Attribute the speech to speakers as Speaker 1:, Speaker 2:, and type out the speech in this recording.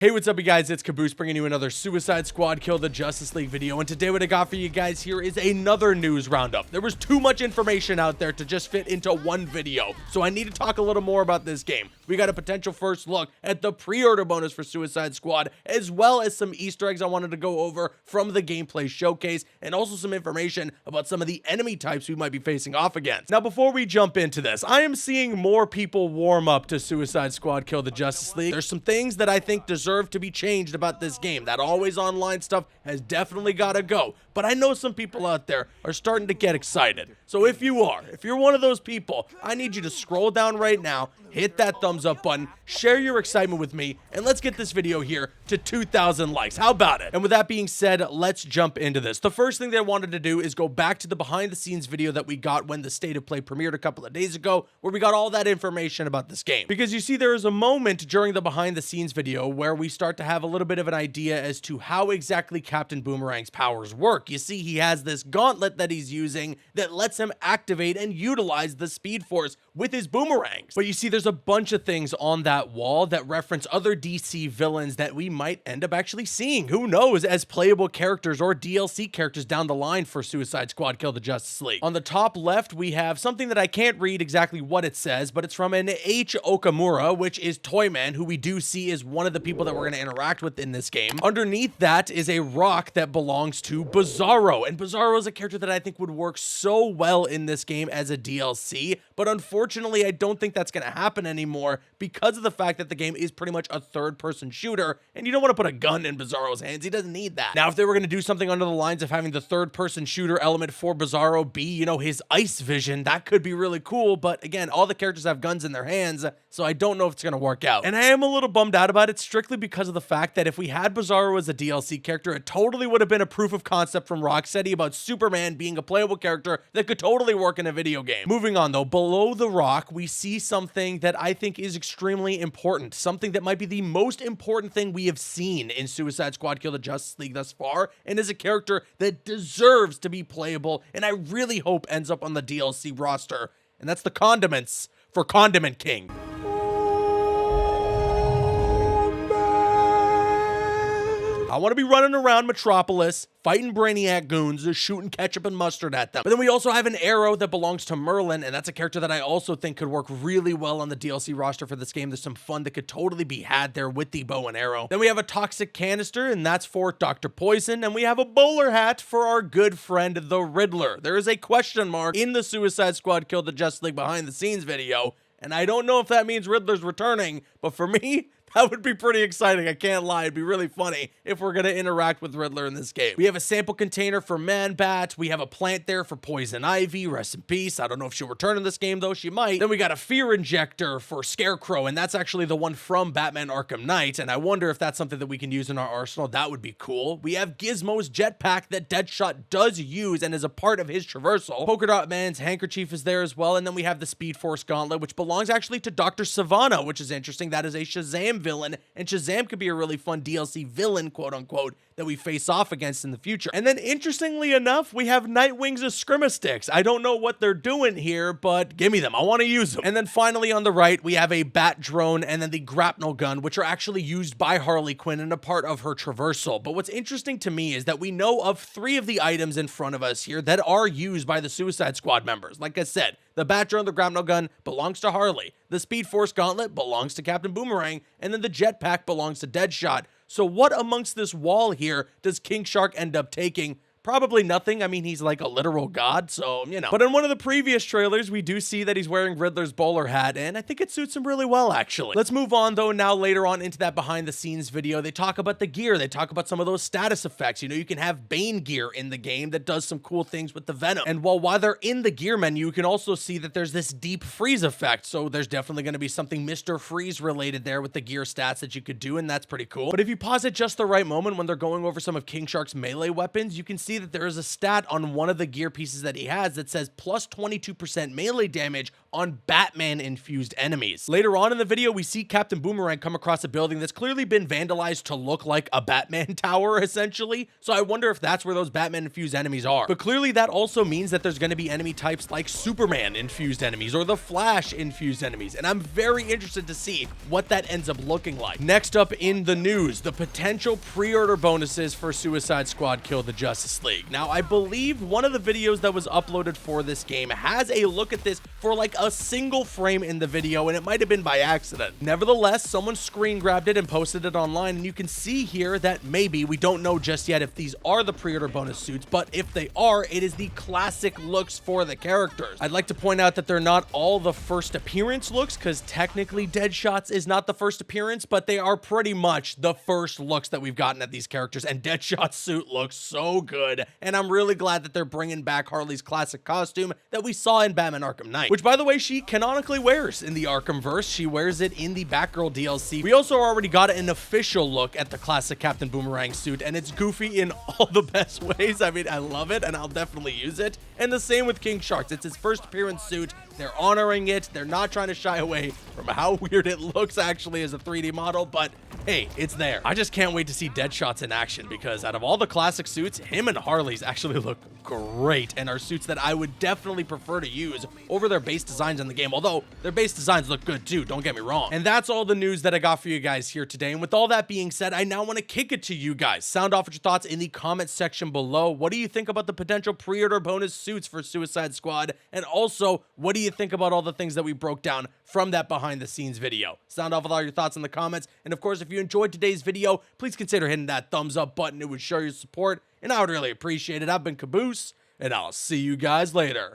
Speaker 1: Hey, what's up, you guys? It's Caboose bringing you another Suicide Squad Kill the Justice League video, and today what I got for you guys here is another news roundup. There was too much information out there to just fit into one video, so I need to talk a little more about this game. We got a potential first look at the pre-order bonus for Suicide Squad, as well as some Easter eggs I wanted to go over from the gameplay showcase, and also some information about some of the enemy types we might be facing off against. Now, before we jump into this, I am seeing more people warm up to Suicide Squad Kill the Justice League. There's some things that I think deserve to be changed about this game. That always online stuff has definitely got to go, but I know some people out there are starting to get excited. So if you're one of those people, I need you to scroll down right now, hit that thumbs up button, share your excitement with me, and let's get this video here to 2,000 likes. How about it? And with that being said, let's jump into this. The first thing that I wanted to do is go back to the behind the scenes video that we got when the State of Play premiered a couple of days ago, where we got all that information about this game. Because you see, there is a moment during the behind the scenes video where we start to have a little bit of an idea as to how exactly Captain Boomerang's powers work. You see, he has this gauntlet that he's using that lets him activate and utilize the Speed Force with his boomerangs. But you see, there's a bunch of things on that wall that reference other DC villains that we might end up actually seeing, who knows, as playable characters or DLC characters down the line for Suicide Squad Kill the Justice League. On the top left, we have something that I can't read exactly what it says, but it's from an H. Okamura, which is Toyman, who we do see is one of the people that we're going to interact with in this game. Underneath that is a rock that belongs to Bizarro, and Bizarro is a character that I think would work so well in this game as a DLC, but unfortunately I don't think that's going to happen anymore because of the fact that the game is pretty much a third-person shooter, and you don't want to put a gun in Bizarro's hands. He doesn't need that. Now, if they were going to do something under the lines of having the third-person shooter element for Bizarro be, you know, his ice vision, that could be really cool, but again, all the characters have guns in their hands, so I don't know if it's going to work out. And I am a little bummed out about it strictly because of the fact that if we had Bizarro as a DLC character, it totally would have been a proof of concept from Rocksteady about Superman being a playable character that could totally work in a video game. Moving on though, below the rock, we see something that I think is extremely important, something that might be the most important thing we have seen in Suicide Squad Kill the Justice League thus far, and is a character that deserves to be playable, and I really hope ends up on the DLC roster, and that's the condiments for Condiment King. I want to be running around Metropolis, fighting Brainiac goons, just shooting ketchup and mustard at them. But then we also have an Arrow that belongs to Merlin, and that's a character that I also think could work really well on the DLC roster for this game. There's some fun that could totally be had there with the bow and arrow. Then we have a toxic canister, and that's for Dr. Poison, and we have a bowler hat for our good friend, the Riddler. There is a question mark in the Suicide Squad Kill the Justice League behind the scenes video, and I don't know if that means Riddler's returning, but for me, that would be pretty exciting. I can't lie. It'd be really funny if we're going to interact with Riddler in this game. We have a sample container for Man-Bat. We have a plant there for Poison Ivy. Rest in peace. I don't know if she'll return in this game, though. She might. Then we got a fear injector for Scarecrow, and that's actually the one from Batman Arkham Knight, and I wonder if that's something that we can use in our arsenal. That would be cool. We have Gizmo's jetpack that Deadshot does use and is a part of his traversal. Polka Dot Man's handkerchief is there as well, and then we have the Speed Force gauntlet, which belongs actually to Dr. Sivana, which is interesting. That is a Shazam villain, and Shazam could be a really fun DLC villain, quote unquote, that we face off against in the future. And then interestingly enough, we have Nightwing's Eskrima sticks. I don't know what they're doing here, but give me them. I want to use them. And then finally on the right, we have a bat drone and then the grapnel gun, which are actually used by Harley Quinn and a part of her traversal. But what's interesting to me is that we know of 3 of the items in front of us here that are used by the Suicide Squad members. Like I said, the bat drone, the grapnel gun belongs to Harley. The Speed Force gauntlet belongs to Captain Boomerang, and then the jetpack belongs to Deadshot. So what amongst this wall here does King Shark end up taking? Probably nothing. I mean, he's like a literal god, so, you know. But in one of the previous trailers, we do see that he's wearing Riddler's bowler hat, and I think it suits him really well, actually. Let's move on, though, now later on into that behind-the-scenes video. They talk about the gear. They talk about some of those status effects. You know, you can have Bane gear in the game that does some cool things with the Venom. And while they're in the gear menu, you can also see that there's this deep freeze effect, so there's definitely going to be something Mr. Freeze related there with the gear stats that you could do, and that's pretty cool. But if you pause at just the right moment when they're going over some of King Shark's melee weapons, you can see see that there is a stat on one of the gear pieces that he has that says plus 22% melee damage on Batman-infused enemies. Later on in the video, we see Captain Boomerang come across a building that's clearly been vandalized to look like a Batman tower, essentially. So I wonder if that's where those Batman-infused enemies are. But clearly that also means that there's going to be enemy types like Superman-infused enemies or the Flash-infused enemies. And I'm very interested to see what that ends up looking like. Next up in the news, the potential pre-order bonuses for Suicide Squad Kill the Justice League. Now, I believe one of the videos that was uploaded for this game has a look at this for like a single frame in the video, and it might have been by accident. Nevertheless, someone screen grabbed it and posted it online, and you can see here that maybe, we don't know just yet if these are the pre-order bonus suits, but if they are, it is the classic looks for the characters. I'd like to point out that they're not all the first appearance looks, because technically Deadshot's is not the first appearance, but they are pretty much the first looks that we've gotten at these characters, and Deadshot's suit looks so good, and I'm really glad that they're bringing back Harley's classic costume that we saw in Batman Arkham Knight, which, by the way, she canonically wears in the Arkhamverse. She wears it in the Batgirl DLC. We also already got an official look at the classic Captain Boomerang suit, and it's goofy in all the best ways. I mean, I love it, and I'll definitely use it. And the same with King Shark's. It's his first appearance suit. They're honoring it. They're not trying to shy away from how weird it looks actually as a 3D model, but hey, it's there. I just can't wait to see Deadshot's in action, because out of all the classic suits, him and Harley's actually look great and are suits that I would definitely prefer to use over their base designs in the game, although their base designs look good too, don't get me wrong. And that's all the news that I got for you guys here today. And with all that being said, I now want to kick it to you guys. Sound off with your thoughts in the comment section below. What do you think about the potential pre-order bonus suits for Suicide Squad? And also, what do you think about all the things that we broke down from that behind the scenes video? Sound off with all your thoughts in the comments. And of course, if you enjoyed today's video, please consider hitting that thumbs up button. It would show your support, and I would really appreciate it. I've been Caboose, and I'll see you guys later.